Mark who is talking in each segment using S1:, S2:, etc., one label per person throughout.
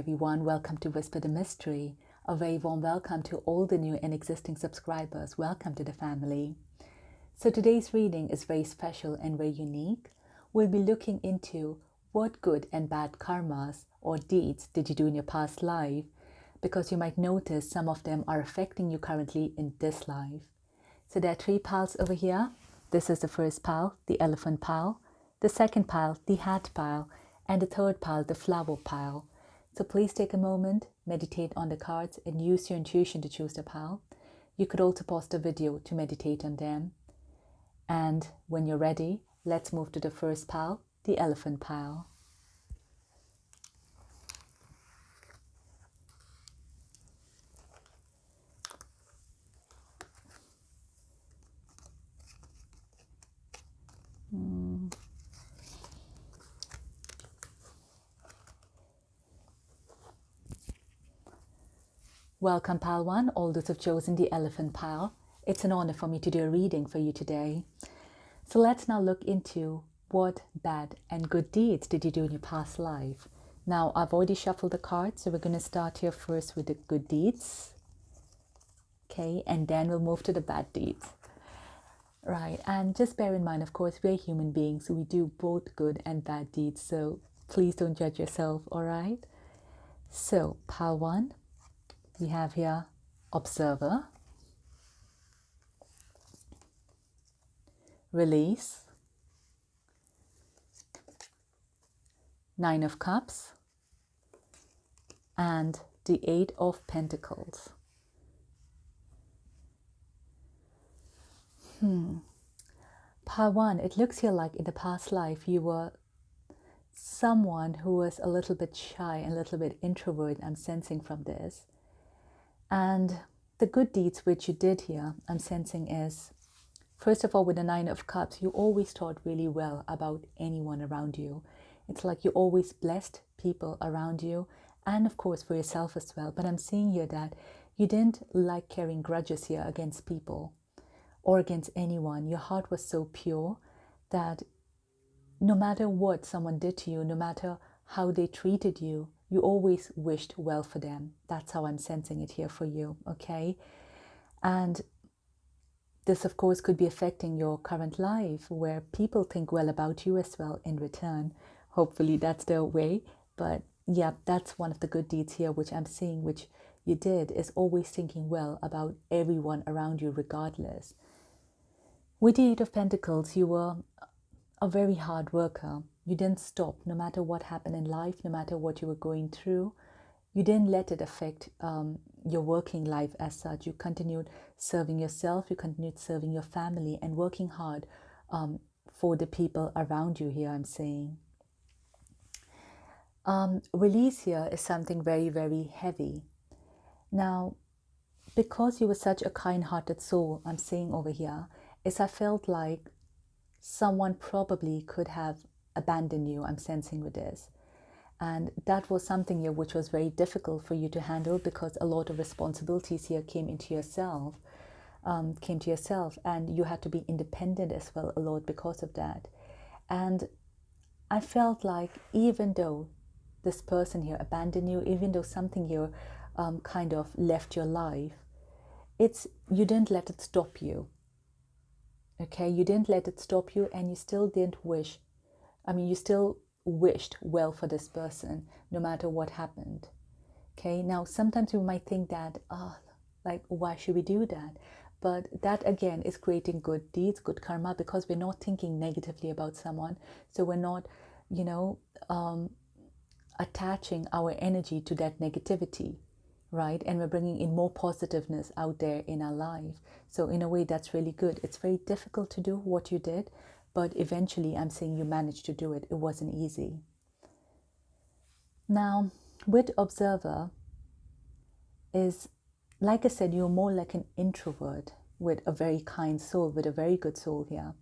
S1: everyone, welcome to Whisper the Mystery. A very warm welcome to all the new and existing subscribers. Welcome to the family. So today's reading is very special and very unique. We'll be looking into what good and bad karmas or deeds did you do in your past life, because you might notice some of them are affecting you currently in this life. So there are 3 piles over here. This is the first pile, the elephant pile, the second pile, the hat pile, and the third pile, the flower pile. So please take a moment, meditate on the cards, and use your intuition to choose the pile. You could also pause the video to meditate on them. And when you're ready, let's move to the first pile, the elephant pile. Welcome pile 1, all those who've chosen the elephant pile. It's an honor for me to do a reading for you today. So let's now look into what bad and good deeds did you do in your past life. Now I've already shuffled the cards, so we're going to start here first with the good deeds. Okay, and then we'll move to the bad deeds. Right, and just bear in mind, of course, we're human beings, so we do both good and bad deeds, so please don't judge yourself, all right? So pile 1. We have here observer, release, 9 of cups, and the 8 of pentacles. Pile 1, it looks here like in the past life you were someone who was a little bit shy and a little bit introvert. I'm sensing from this. And the good deeds which you did here, I'm sensing is, first of all, with the 9 of cups, you always thought really well about anyone around you. It's like you always blessed people around you, and of course for yourself as well. But I'm seeing here that you didn't like carrying grudges here against people or against anyone. Your heart was so pure that no matter what someone did to you, no matter how they treated you, you always wished well for them. That's how I'm sensing it here for you, okay? And this, of course, could be affecting your current life, where people think well about you as well in return. Hopefully that's their way. But yeah, that's one of the good deeds here, which I'm seeing, which you did, is always thinking well about everyone around you regardless. With the 8 of Pentacles, you were a very hard worker. You didn't stop, no matter what happened in life, no matter what you were going through. You didn't let it affect your working life as such. You continued serving yourself, you continued serving your family and working hard for the people around you here, I'm saying. Release here is something very, very heavy. Now, because you were such a kind-hearted soul, I'm saying over here, is I felt like someone probably could have abandoned you, I'm sensing with this. And that was something here which was very difficult for you to handle, because a lot of responsibilities here came to yourself, and you had to be independent as well a lot because of that. And I felt like even though this person here abandoned you, even though something here kind of left your life, you didn't let it stop you. Okay, you didn't let it stop you, and you still didn't wish, you still wished well for this person, no matter what happened. Okay, now sometimes we might think that, like, why should we do that? But that again is creating good deeds, good karma, because we're not thinking negatively about someone. So we're not, attaching our energy to that negativity, right? And we're bringing in more positiveness out there in our life. So in a way, that's really good. It's very difficult to do what you did, but eventually I'm saying you managed to do it. It wasn't easy. Now, with observer is, like I said, you're more like an introvert with a very kind soul, with a very good soul here.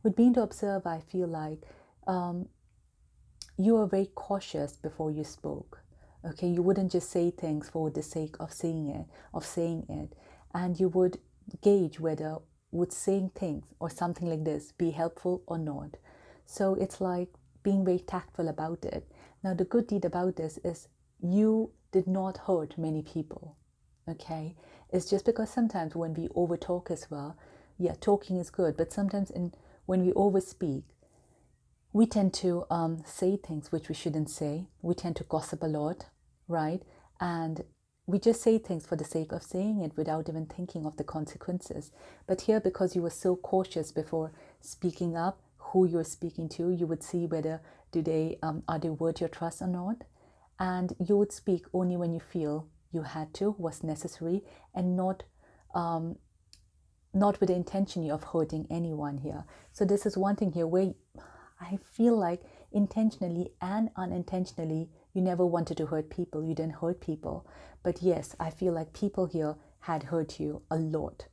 S1: With being the observer, I feel like you are very cautious before you spoke. Okay, you wouldn't just say things for the sake of saying it, and you would gauge whether would saying things or something like this be helpful or not. So it's like being very tactful about it. Now, the good deed about this is you did not hurt many people, okay? It's just because sometimes when we overtalk as well, yeah, talking is good, but sometimes when we overspeak, we tend to say things which we shouldn't say. We tend to gossip a lot, right? And we just say things for the sake of saying it without even thinking of the consequences. But here, because you were so cautious before speaking up, who you're speaking to, you would see whether are they worth your trust or not. And you would speak only when you feel you had to, was necessary, and not with the intention of hurting anyone here. So this is one thing here where I feel like intentionally and unintentionally, you never wanted to hurt people. You didn't hurt people. But yes, I feel like people here had hurt you a lot.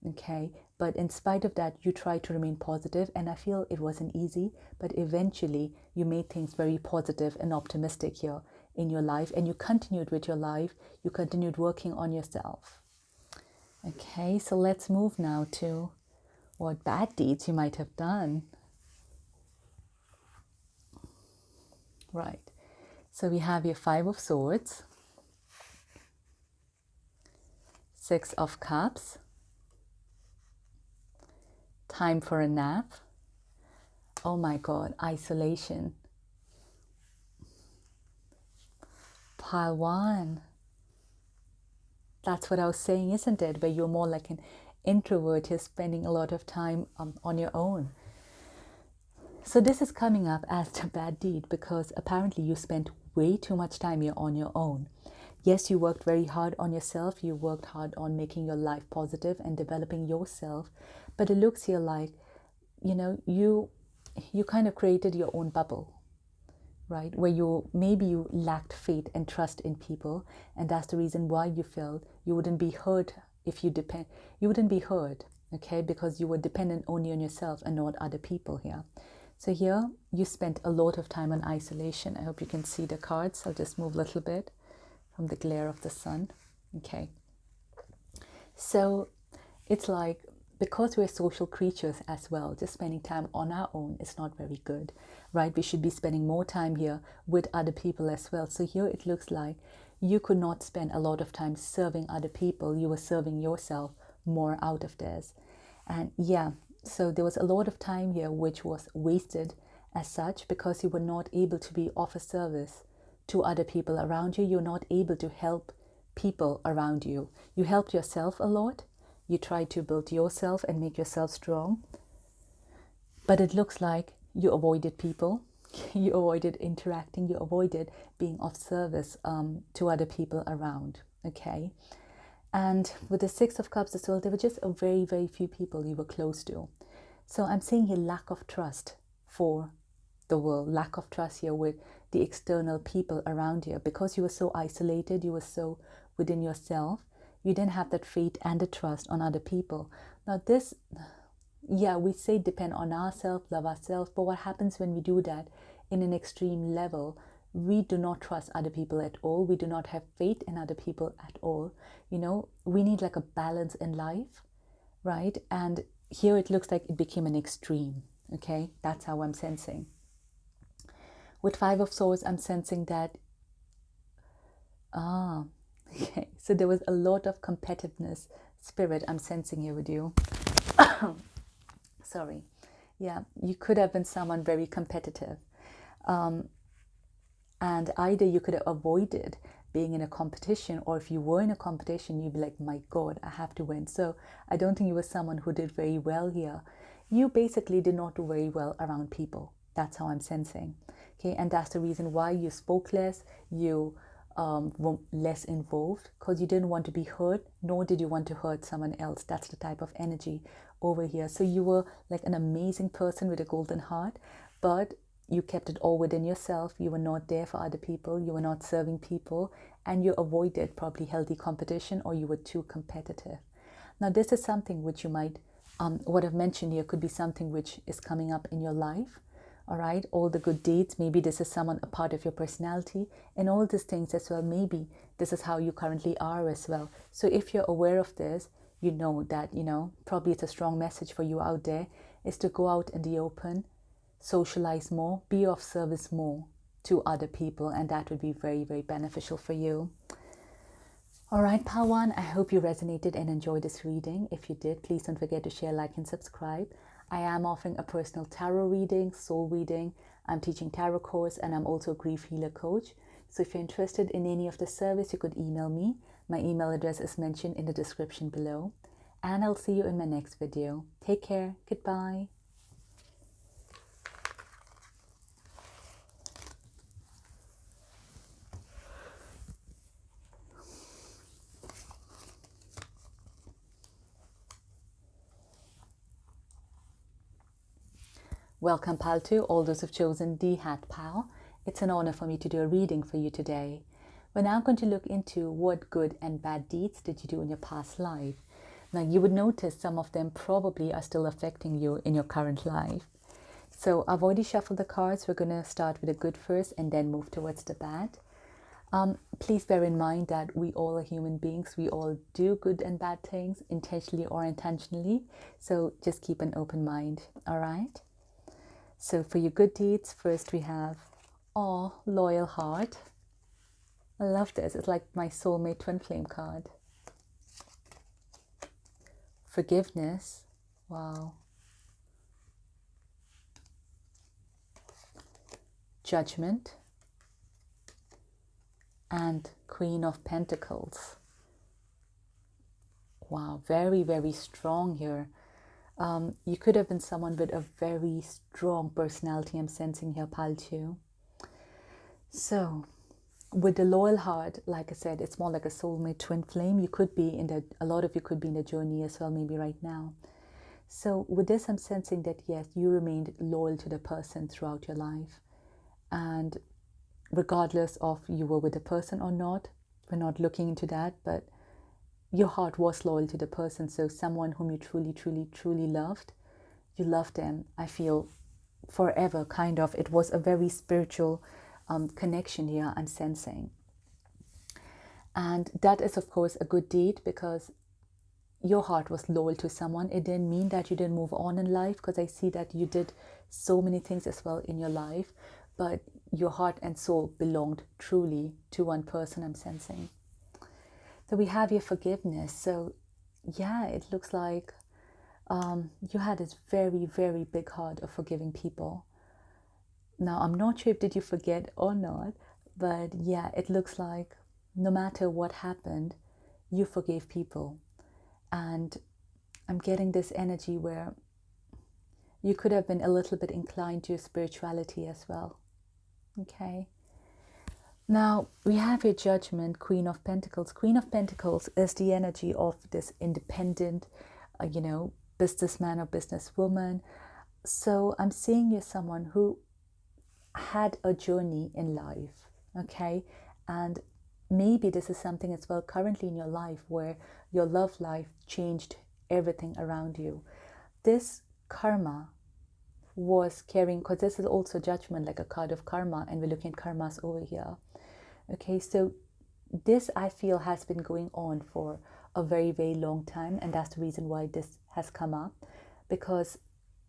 S1: Okay. But in spite of that, you tried to remain positive, and I feel it wasn't easy, but eventually you made things very positive and optimistic here in your life, and you continued with your life. You continued working on yourself. Okay, so let's move now to what bad deeds you might have done. Right, so we have your 5 of Swords, 6 of Cups, time for a nap. Oh my God, isolation. Pile 1. That's what I was saying, isn't it? Where you're more like an introvert, you're spending a lot of time on your own. So this is coming up as the bad deed because apparently you spent way too much time here on your own. Yes, you worked very hard on yourself. You worked hard on making your life positive and developing yourself. But it looks here like, you kind of created your own bubble, right? Where maybe you lacked faith and trust in people. And that's the reason why you felt you wouldn't be hurt if you wouldn't be hurt, okay? Because you were dependent only on yourself and not other people here. So here you spent a lot of time on isolation. I hope you can see the cards. I'll just move a little bit from the glare of the sun. Okay. So it's like, because we're social creatures as well, just spending time on our own is not very good, right? We should be spending more time here with other people as well. So here it looks like you could not spend a lot of time serving other people. You were serving yourself more out of this. And yeah, so there was a lot of time here which was wasted as such because you were not able to be of a service to other people around you. You're not able to help people around you. You helped yourself a lot. You tried to build yourself and make yourself strong. But it looks like you avoided people. You avoided interacting. You avoided being of service to other people around. Okay. And with the 6 of Cups as well, there were just a very, very few people you were close to. So I'm seeing here lack of trust for the world, lack of trust here with the external people around you. Because you were so isolated, you were so within yourself, you didn't have that faith and the trust on other people. Now this, yeah, we say depend on ourselves, love ourselves, but what happens when we do that in an extreme level? We do not trust other people at all. We do not have faith in other people at all. We need like a balance in life, right? And here it looks like it became an extreme, okay? That's how I'm sensing. With 5 of Swords, I'm sensing that, okay, so there was a lot of competitiveness spirit I'm sensing here with you. Sorry. Yeah, you could have been someone very competitive. And either you could have avoided being in a competition, or if you were in a competition, you'd be like, my God, I have to win. So I don't think you were someone who did very well here. You basically did not do very well around people. That's how I'm sensing. Okay, and that's the reason why you spoke less, you were less involved, because you didn't want to be hurt, nor did you want to hurt someone else. That's the type of energy over here. So you were like an amazing person with a golden heart, but you kept it all within yourself. You were not there for other people. You were not serving people, and you avoided probably healthy competition, or you were too competitive. Now, this is something which you might, what I've mentioned here could be something which is coming up in your life. All right, all the good deeds. Maybe this is someone, a part of your personality, and all these things as well. Maybe this is how you currently are as well. So if you're aware of this, you know that, probably it's a strong message for you out there, is to go out in the open, socialize more, be of service more, to other people, and that would be very, very beneficial for you. All right, Pile 1, I hope you resonated and enjoyed this reading. If you did, please don't forget to share, like, and subscribe. I am offering a personal tarot reading, soul reading. I'm teaching tarot course, and I'm also a grief healer coach. So if you're interested in any of the service, you could email me. My email address is mentioned in the description below. And I'll see you in my next video. Take care. Goodbye. Welcome, Pile 2, all those who've chosen the Hat Pile. It's an honor for me to do a reading for you today. We're now going to look into what good and bad deeds did you do in your past life. Now, you would notice some of them probably are still affecting you in your current life. So I've already shuffled the cards. We're going to start with the good first and then move towards the bad. Please bear in mind that we all are human beings. We all do good and bad things, intentionally or unintentionally. So just keep an open mind, all right? So for your good deeds, first we have, loyal heart. I love this. It's like my soulmate twin flame card. Forgiveness. Wow. Judgment. And Queen of Pentacles. Wow, very, very strong here. You could have been someone with a very strong personality, I'm sensing here, Pile 2. So, with the loyal heart, like I said, it's more like a soulmate twin flame. You could be a lot of you could be in the journey as well, maybe right now. So, with this, I'm sensing that, yes, you remained loyal to the person throughout your life. And regardless of you were with the person or not, we're not looking into that, but your heart was loyal to the person. So someone whom you truly, truly, truly loved, you loved them, I feel, forever, kind of. It was a very spiritual connection here, I'm sensing. And that is, of course, a good deed because your heart was loyal to someone. It didn't mean that you didn't move on in life, because I see that you did so many things as well in your life, but your heart and soul belonged truly to one person, I'm sensing. So we have your forgiveness. So yeah, it looks like you had this very, very big heart of forgiving people. Now, I'm not sure if did you forget or not, but yeah, it looks like no matter what happened, you forgave people. And I'm getting this energy where you could have been a little bit inclined to spirituality as well. Okay. Now, we have your Judgment, Queen of Pentacles. Queen of Pentacles is the energy of this independent, businessman or businesswoman. So I'm seeing you someone who had a journey in life, okay? And maybe this is something as well currently in your life where your love life changed everything around you. This karma was carrying, because this is also Judgment, like a card of karma, and we're looking at karmas over here. Okay, so this, I feel, has been going on for a very, very long time, and that's the reason why this has come up, because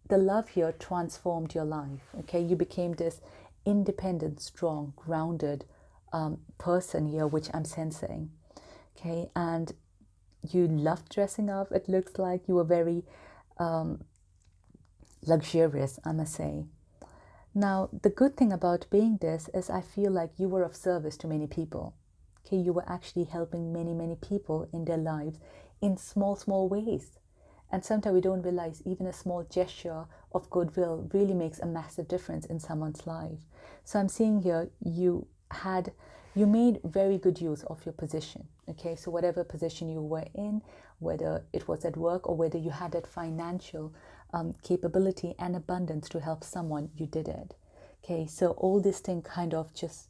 S1: the love here transformed your life. Okay, you became this independent, strong, grounded person here, which I'm sensing. Okay, and you loved dressing up. It looks like you were very luxurious, I must say. Now, the good thing about being this is I feel like you were of service to many people. Okay, you were actually helping many, many people in their lives in small, small ways. And sometimes we don't realize even a small gesture of goodwill really makes a massive difference in someone's life. So I'm seeing here you made very good use of your position. Okay, so whatever position you were in, whether it was at work or whether you had that financial capability and abundance to help someone, you did it. Okay, so all this thing kind of just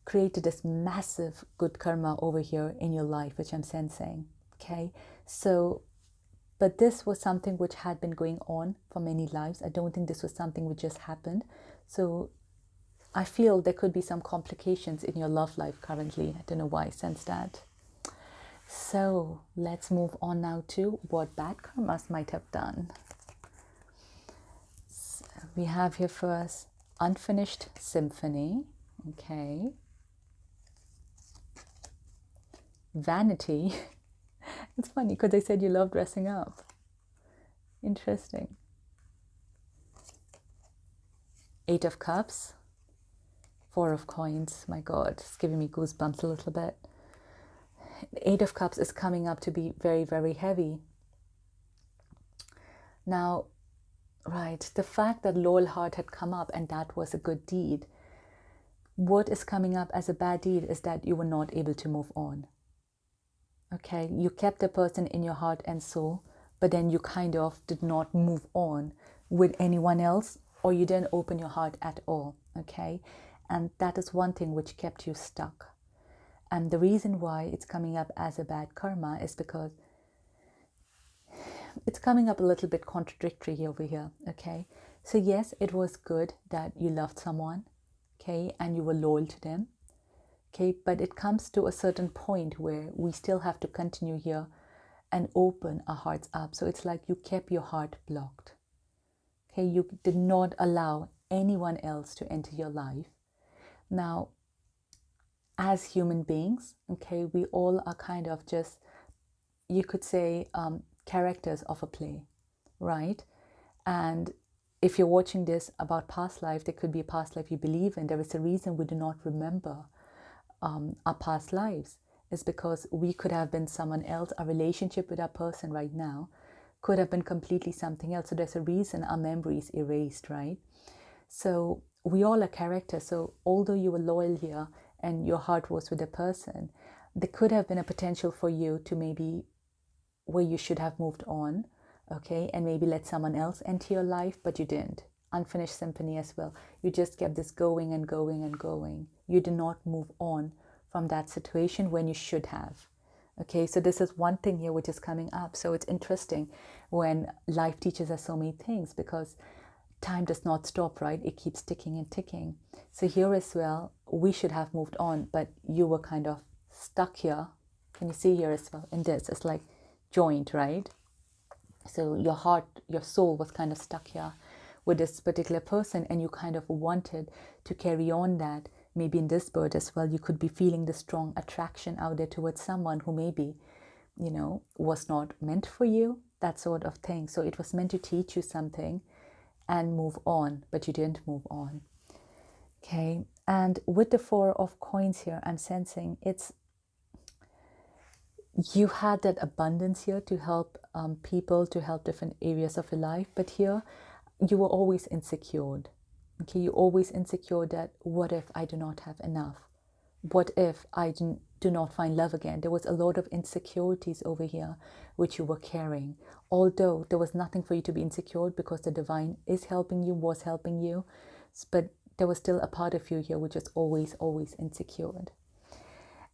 S1: created this massive good karma over here in your life, which I'm sensing. Okay, so but this was something which had been going on for many lives. I don't think this was something which just happened. So I feel there could be some complications in your love life currently. I don't know why I sense that. So let's move on now to what bad karmas might have done. We have here first Unfinished Symphony. Okay. Vanity. It's funny because they said you love dressing up. Interesting. Eight of Cups. Four of Coins. My God, it's giving me goosebumps a little bit. The Eight of Cups is coming up to be very, very heavy. Now, right, the fact that loyal heart had come up and that was a good deed. What is coming up as a bad deed is that you were not able to move on. Okay, you kept the person in your heart and soul, but then you kind of did not move on with anyone else, or you didn't open your heart at all. Okay, and that is one thing which kept you stuck. And the reason why it's coming up as a bad karma is because it's coming up a little bit contradictory over here. Okay, so yes, it was good that you loved someone, okay, and you were loyal to them. Okay, but it comes to a certain point where we still have to continue here and open our hearts up. So it's like you kept your heart blocked. Okay, you did not allow anyone else to enter your life. Now, as human beings, okay, we all are kind of just, you could say, characters of a play, right? And if you're watching this about past life, there could be a past life you believe in. There is a reason we do not remember our past lives. Is because we could have been someone else. Our relationship with our person right now could have been completely something else. So there's a reason our memory is erased, right? So we all are characters. So although you were loyal here and your heart was with a person, there could have been a potential for you to maybe where you should have moved on, okay, and maybe let someone else enter your life, but you didn't. Unfinished symphony as well. You just kept this going and going and going. You did not move on from that situation when you should have. Okay, so this is one thing here which is coming up. So it's interesting when life teaches us so many things, because time does not stop, right? It keeps ticking and ticking. So here as well, we should have moved on, but you were kind of stuck here. Can you see here as well? In this, it's like joined, right? So your heart, your soul was kind of stuck here with this particular person, and you kind of wanted to carry on that. Maybe in this bird as well, you could be feeling the strong attraction out there towards someone who maybe, you know, was not meant for you, that sort of thing. So it was meant to teach you something and move on, but you didn't move on. Okay, and with the Four of Coins here, I'm sensing it's, you had that abundance here to help people, to help different areas of your life, but here you were always insecure. Okay, you're always insecure that what if I do not have enough? What if I do not find love again? There was a lot of insecurities over here which you were carrying. Although there was nothing for you to be insecure, because the divine is helping you, was helping you, but there was still a part of you here which was always, always insecure.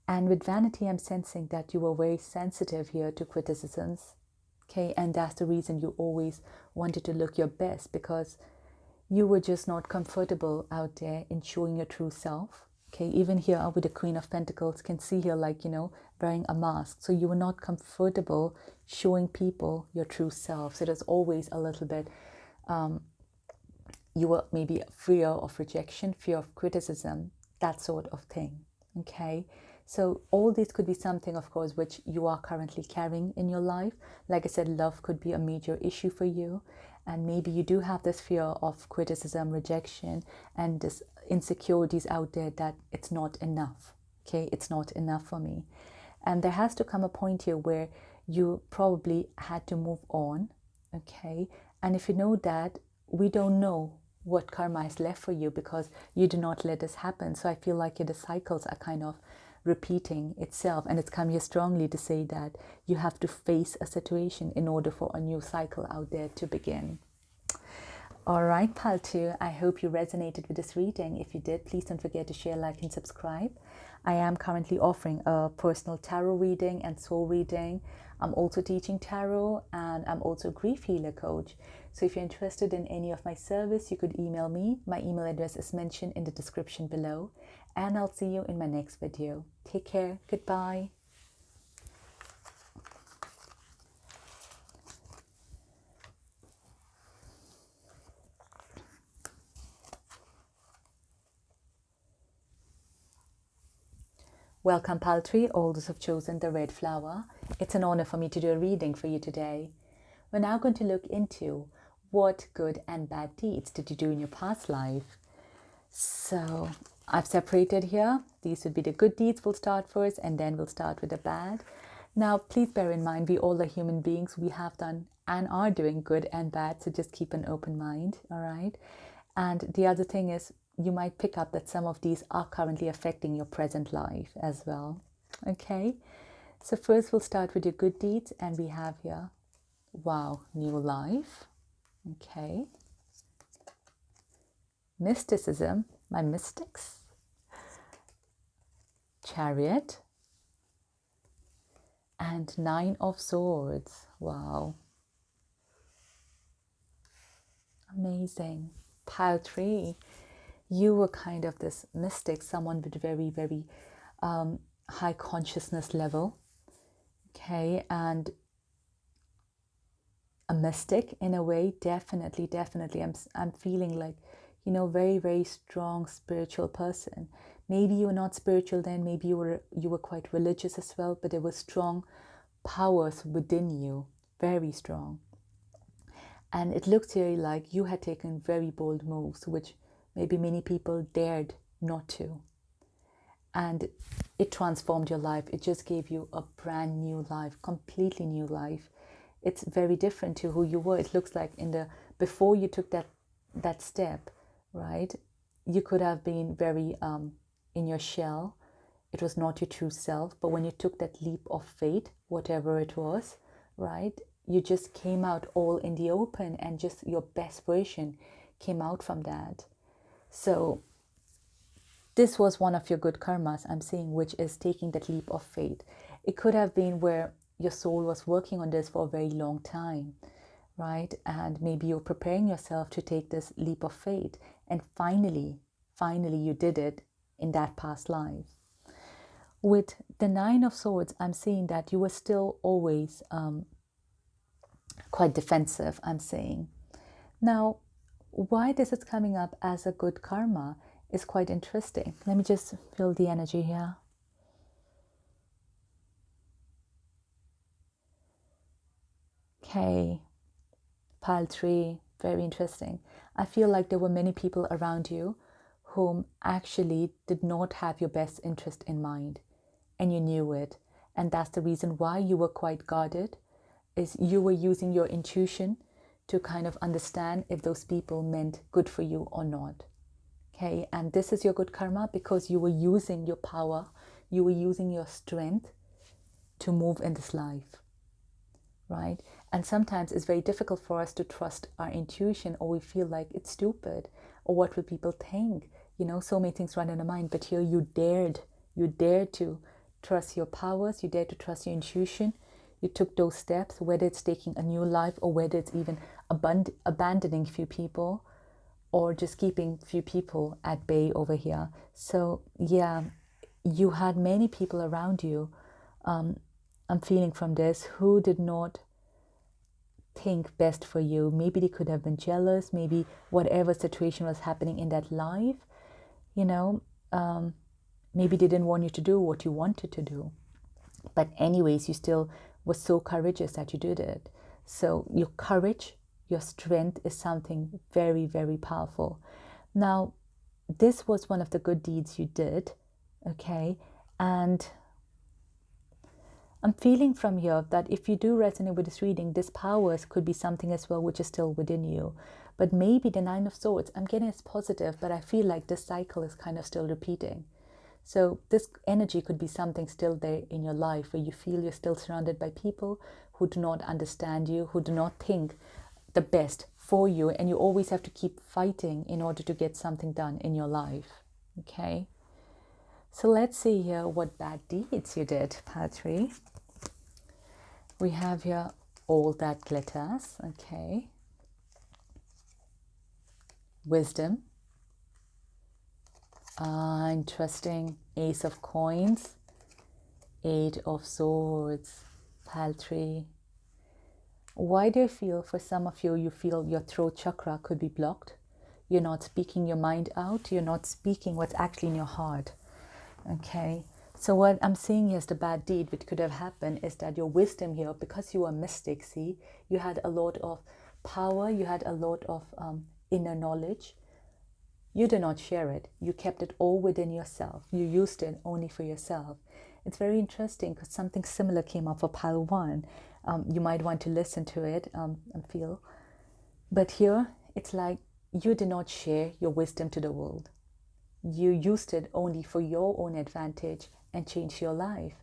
S1: And with vanity, I'm sensing that you were very sensitive here to criticisms. Okay, and that's the reason you always wanted to look your best, because you were just not comfortable out there in showing your true self. Okay, even here with the Queen of Pentacles, can see here, like, you know, wearing a mask. So you were not comfortable showing people your true self. So there's always a little bit, you were maybe fear of rejection, fear of criticism, that sort of thing. Okay, so all this could be something, of course, which you are currently carrying in your life. Like I said, love could be a major issue for you. And maybe you do have this fear of criticism, rejection, and this insecurities out there that it's not enough. Okay, it's not enough for me. And there has to come a point here where you probably had to move on. Okay, and if you know that, we don't know what karma is left for you, because you do not let this happen. So I feel like the cycles are kind of repeating itself, and it's come here strongly to say that you have to face a situation in order for a new cycle out there to begin. All right, Pal 2, I hope you resonated with this reading. If you did, please don't forget to share, like, and subscribe. I am currently offering a personal tarot reading and soul reading. I'm also teaching tarot, and I'm also a grief healer coach. So if you're interested in any of my service, you could email me. My email address is mentioned in the description below. And I'll see you in my next video. Take care. Goodbye. Welcome, Pile Tree, all those who've chosen the red flower. It's an honor for me to do a reading for you today. We're now going to look into what good and bad deeds did you do in your past life. So I've separated here. These would be the good deeds we'll start first, and then we'll start with the bad. Now, please bear in mind, we all are human beings. We have done and are doing good and bad, so just keep an open mind, all right? And the other thing is, you might pick up that some of these are currently affecting your present life as well, okay? So first we'll start with your good deeds, and we have here, wow, new life, okay? Mysticism, my mystics, Chariot, and 9 of Swords. Wow. Amazing. Pile 3. You were kind of this mystic, someone with very, very high consciousness level. Okay. And a mystic in a way, definitely. I'm feeling like, you know, very, very strong spiritual person. Maybe you were not spiritual then, maybe you were quite religious as well, but there were strong powers within you, very strong. And it looked here like you had taken very bold moves, which maybe many people dared not to. And it transformed your life. It just gave you a brand new life, completely new life. It's very different to who you were. It looks like before you took that step, right? You could have been very in your shell. It was not your true self. But when you took that leap of faith, whatever it was, right? You just came out all in the open, and just your best version came out from that. So this was one of your good karmas, I'm seeing, which is taking that leap of faith. It could have been where your soul was working on this for a very long time, right? And maybe you're preparing yourself to take this leap of faith. And finally you did it in that past life. With the 9 of Swords, I'm seeing that you were still always quite defensive, I'm saying. Now, why this is coming up as a good karma is quite interesting. Let me just feel the energy here. Okay, Pile 3, very interesting. I feel like there were many people around you whom actually did not have your best interest in mind, and you knew it. And that's the reason why you were quite guarded, is you were using your intuition to kind of understand if those people meant good for you or not. Okay, and this is your good karma because you were using your power, you were using your strength to move in this life, right? And sometimes it's very difficult for us to trust our intuition, or we feel like it's stupid, or what will people think? You know, so many things run in our mind, but here you dared to trust your powers, you dared to trust your intuition. You took those steps, whether it's taking a new life, or whether it's even abandoning few people, or just keeping few people at bay over here. So yeah, you had many people around you, I'm feeling from this, who did not think best for you. Maybe they could have been jealous, maybe whatever situation was happening in that life, you know, maybe they didn't want you to do what you wanted to do. But anyways, you still was so courageous that you did it. So your courage, your strength is something very, very powerful. Now, this was one of the good deeds you did, okay? And I'm feeling from here that if you do resonate with this reading, this powers could be something as well which is still within you. But maybe the 9 of Swords, I'm getting it's positive, but I feel like this cycle is kind of still repeating. So this energy could be something still there in your life where you feel you're still surrounded by people who do not understand you, who do not think the best for you, and you always have to keep fighting in order to get something done in your life, okay? So let's see here what bad deeds you did, Pile 3. We have here All That Glitters, okay? Wisdom. Interesting. Ace of Coins, 8 of Swords, Pile 3. Why do you feel, for some of you, you feel your throat chakra could be blocked? You're not speaking your mind out. You're not speaking what's actually in your heart. Okay, So what I'm seeing here is the bad deed which could have happened is that your wisdom here, because you were a mystic, see, you had a lot of power, you had a lot of inner knowledge. You did not share it. You kept it all within yourself. You used it only for yourself. It's very interesting because something similar came up for pile 1. You might want to listen to it and feel. But here, it's like you did not share your wisdom to the world. You used it only for your own advantage and change your life.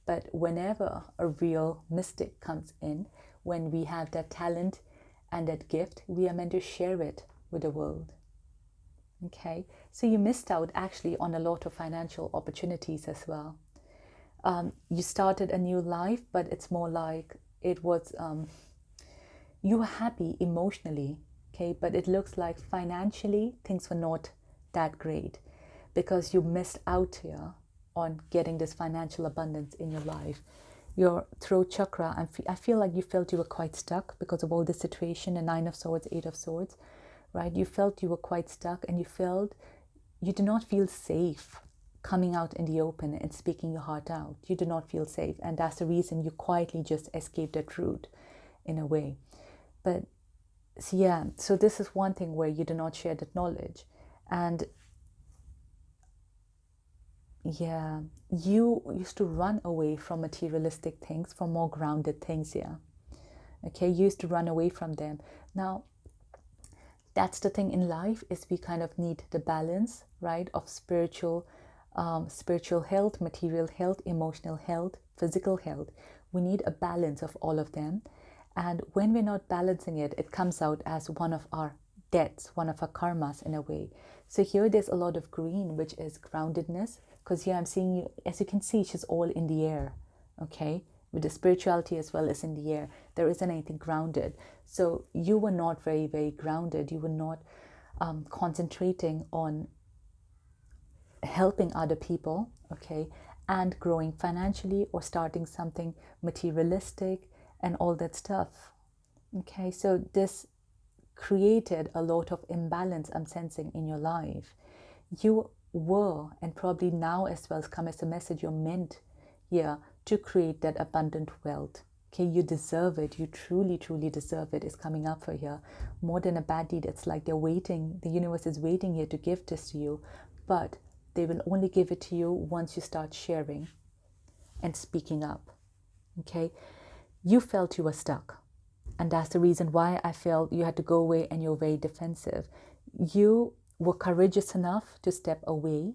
S1: But whenever a real mystic comes in, when we have that talent and that gift, we are meant to share it with the world. Okay, so you missed out actually on a lot of financial opportunities as well. You started a new life, but it's more like it was, you were happy emotionally, okay, but it looks like financially things were not that great because you missed out here on getting this financial abundance in your life. Your throat chakra, I feel like you felt you were quite stuck because of all this situation, the 9 of Swords, 8 of Swords, right? You felt you were quite stuck and you felt you did not feel safe coming out in the open and speaking your heart out. You do not feel safe, and that's the reason you quietly just escaped that route in a way. But so yeah, so this is one thing where you do not share that knowledge. And yeah, you used to run away from materialistic things, from more grounded things here. Okay, you used to run away from them. Now, that's the thing in life, is we kind of need the balance, right, of spiritual health, material health, emotional health, physical health. We need a balance of all of them. And when we're not balancing it, it comes out as one of our debts, one of our karmas in a way. So here there's a lot of green, which is groundedness, because here I'm seeing you, as you can see, she's all in the air, okay? With the spirituality as well as in the air. There isn't anything grounded. So you were not very, very grounded. You were not concentrating on helping other people, okay, and growing financially or starting something materialistic and all that stuff, okay? So this created a lot of imbalance I'm sensing in your life. You were, and probably now as well, come as a message, you're meant here to create that abundant wealth. Okay, you deserve it. You truly, truly deserve it. It's coming up for here. More than a bad deed, it's like they're waiting. The universe is waiting here to give this to you. But they will only give it to you once you start sharing and speaking up. Okay, you felt you were stuck. And that's the reason why I felt you had to go away and you're very defensive. You were courageous enough to step away,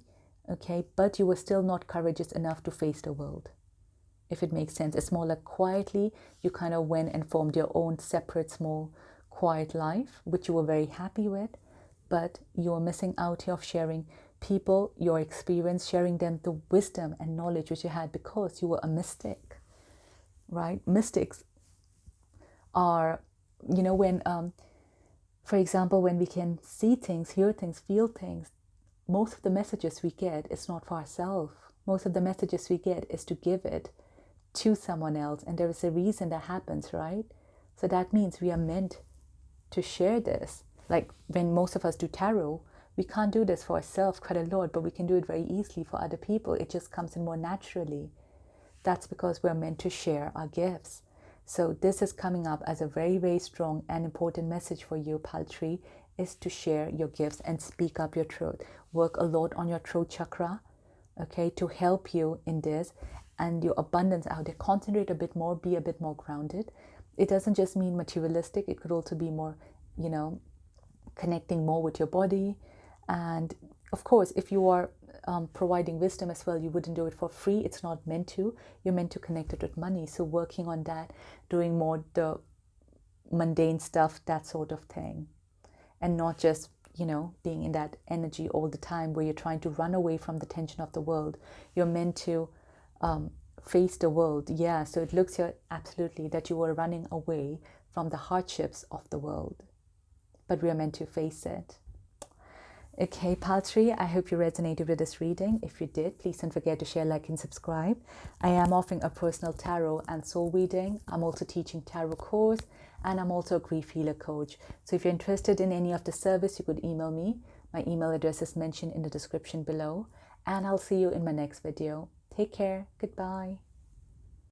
S1: okay, but you were still not courageous enough to face the world. If it makes sense, it's more like quietly you kind of went and formed your own separate, small, quiet life, which you were very happy with, but you were missing out here of sharing people, your experience, sharing them the wisdom and knowledge which you had because you were a mystic, right? Mystics are, you know, when, for example, when we can see things, hear things, feel things, most of the messages we get is not for ourselves. Most of the messages we get is to give it to someone else, and there is a reason that happens, right? So that means we are meant to share this. Like when most of us do tarot, we can't do this for ourselves quite a lot, but we can do it very easily for other people. It just comes in more naturally. That's because we're meant to share our gifts. So this is coming up as a very, very strong and important message for you, Paltry, is to share your gifts and speak up your truth. Work a lot on your throat chakra, okay, to help you in this and your abundance out there. Concentrate a bit more, be a bit more grounded. It doesn't just mean materialistic. It could also be more, you know, connecting more with your body. And of course, if you are providing wisdom as well, you wouldn't do it for free. It's not meant to. You're meant to connect it with money. So working on that, doing more the mundane stuff, that sort of thing. And not just, you know, being in that energy all the time where you're trying to run away from the tension of the world. You're meant to face the world. Yeah, so it looks here absolutely that you are running away from the hardships of the world. But we are meant to face it. Okay, Paltry, I hope you resonated with this reading. If you did, please don't forget to share, like, and subscribe. I am offering a personal tarot and soul reading. I'm also teaching tarot course, and I'm also a grief healer coach. So if you're interested in any of the service, you could email me. My email address is mentioned in the description below. And I'll see you in my next video. Take care. Goodbye.